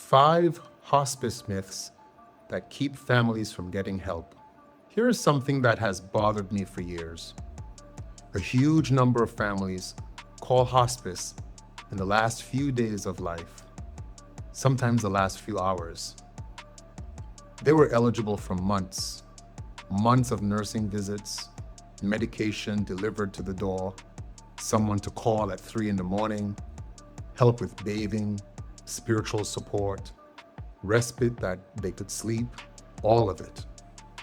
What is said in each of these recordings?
5 hospice myths that keep families from getting help. Here is something that has bothered me for years. A huge number of families call hospice in the last few days of life, sometimes the last few hours. They were eligible for months of nursing visits, medication delivered to the door, someone to call at 3 in the morning, help with bathing, spiritual support, respite that they could sleep, all of it,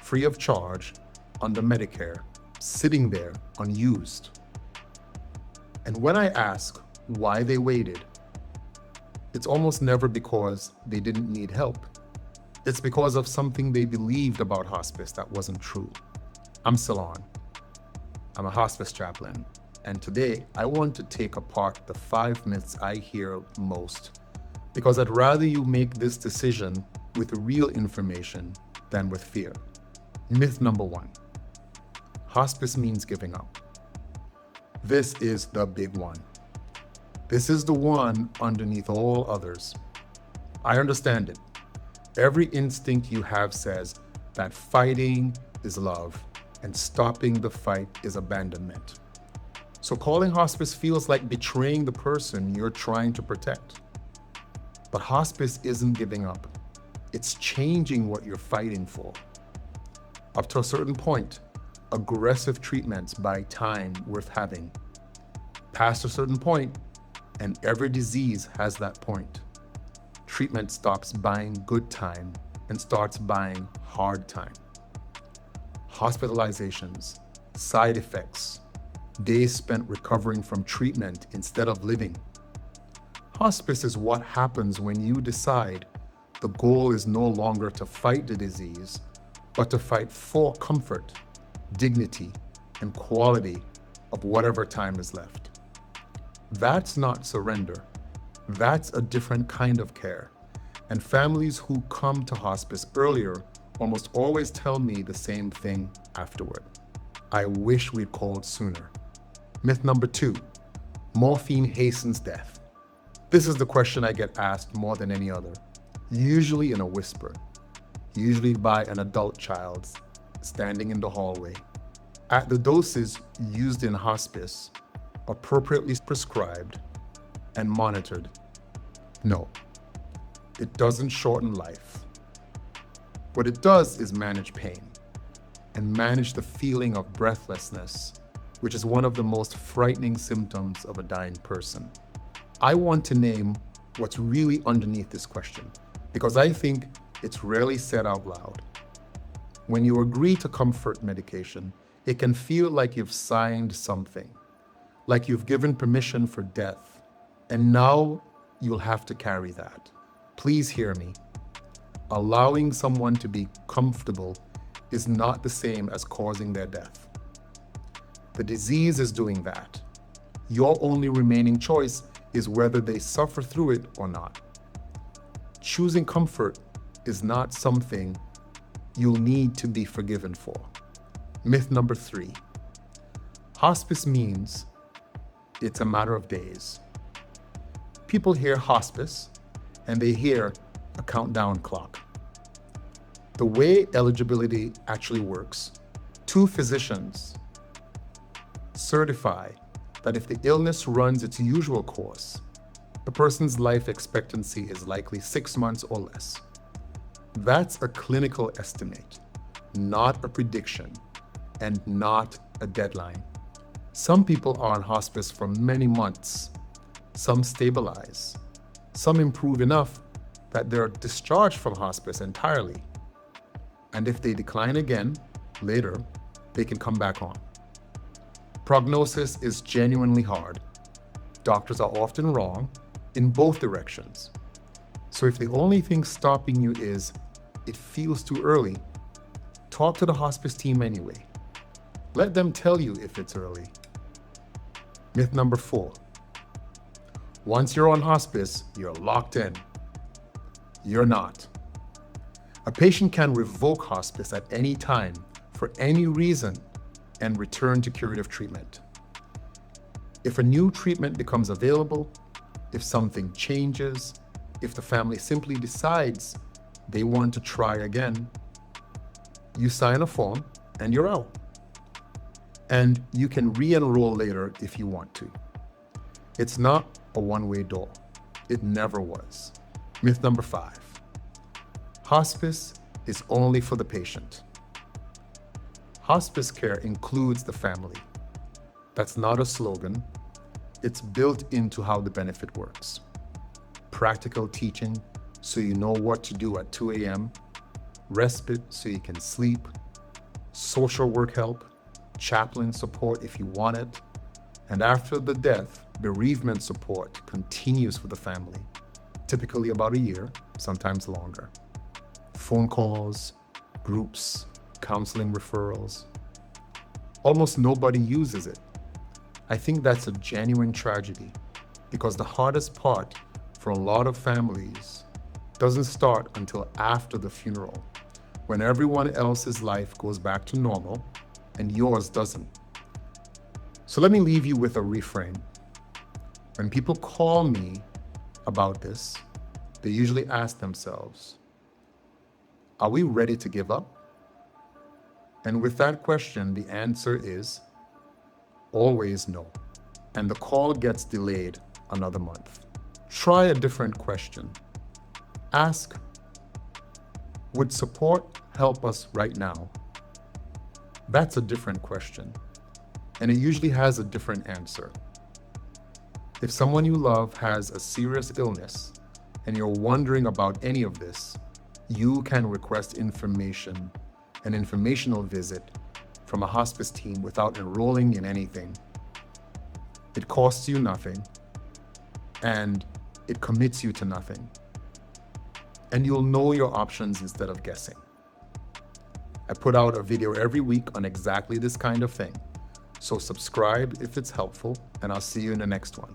free of charge, under Medicare, sitting there unused. And when I ask why they waited, it's almost never because they didn't need help. It's because of something they believed about hospice that wasn't true. I'm Salon. I'm a hospice chaplain. And today I want to take apart the 5 myths I hear most, because I'd rather you make this decision with real information than with fear. Myth number 1. Hospice means giving up. This is the big one. This is the one underneath all others. I understand it. Every instinct you have says that fighting is love and stopping the fight is abandonment. So calling hospice feels like betraying the person you're trying to protect. But hospice isn't giving up. It's changing what you're fighting for. Up to a certain point, aggressive treatments buy time worth having. Past a certain point, and every disease has that point, treatment stops buying good time and starts buying hard time. Hospitalizations, side effects, days spent recovering from treatment instead of living. Hospice is what happens when you decide the goal is no longer to fight the disease, but to fight for comfort, dignity, and quality of whatever time is left. That's not surrender. That's a different kind of care. And families who come to hospice earlier almost always tell me the same thing afterward. I wish we'd called sooner. Myth number 2, morphine hastens death. This is the question I get asked more than any other, usually in a whisper, usually by an adult child standing in the hallway. At the doses used in hospice, appropriately prescribed and monitored, no, it doesn't shorten life. What it does is manage pain and manage the feeling of breathlessness, which is one of the most frightening symptoms of a dying person. I want to name what's really underneath this question, because I think it's rarely said out loud. When you agree to comfort medication, it can feel like you've signed something, like you've given permission for death, and now you'll have to carry that. Please hear me. Allowing someone to be comfortable is not the same as causing their death. The disease is doing that. Your only remaining choice is whether they suffer through it or not. Choosing comfort is not something you'll need to be forgiven for. Myth number 3. Hospice means it's a matter of days. People hear hospice and they hear a countdown clock. The way eligibility actually works, 2 physicians certify that if the illness runs its usual course, the person's life expectancy is likely 6 months or less. That's a clinical estimate, not a prediction, and not a deadline. Some people are on hospice for many months. Some stabilize. Some improve enough that they're discharged from hospice entirely. And if they decline again later, they can come back on. Prognosis is genuinely hard. Doctors are often wrong in both directions. So if the only thing stopping you is it feels too early, talk to the hospice team anyway. Let them tell you if it's early. Myth number 4. Once you're on hospice, you're locked in. You're not. A patient can revoke hospice at any time for any reason and return to curative treatment. If a new treatment becomes available, if something changes, If the family simply decides they want to try again, you sign a form and you're out. And you can re-enroll later if you want to. It's not a one-way door. It never was. Myth number 5. Hospice is only for the patient. Hospice care includes the family. That's not a slogan. It's built into how the benefit works. Practical teaching so you know what to do at 2 a.m., respite so you can sleep, social work help, chaplain support if you want it, and after the death, bereavement support continues for the family, typically about a year, sometimes longer. Phone calls, groups, counseling referrals. Almost nobody uses it. I think that's a genuine tragedy because the hardest part for a lot of families doesn't start until after the funeral, when everyone else's life goes back to normal and yours doesn't. So let me leave you with a reframe. When people call me about this, they usually ask themselves, are we ready to give up? And with that question, the answer is always no. And the call gets delayed another month. Try a different question. Ask, would support help us right now? That's a different question. And it usually has a different answer. If someone you love has a serious illness and you're wondering about any of this, you can request information, an informational visit from a hospice team without enrolling in anything. It costs you nothing and it commits you to nothing. And you'll know your options instead of guessing. I put out a video every week on exactly this kind of thing. So subscribe if it's helpful, and I'll see you in the next one.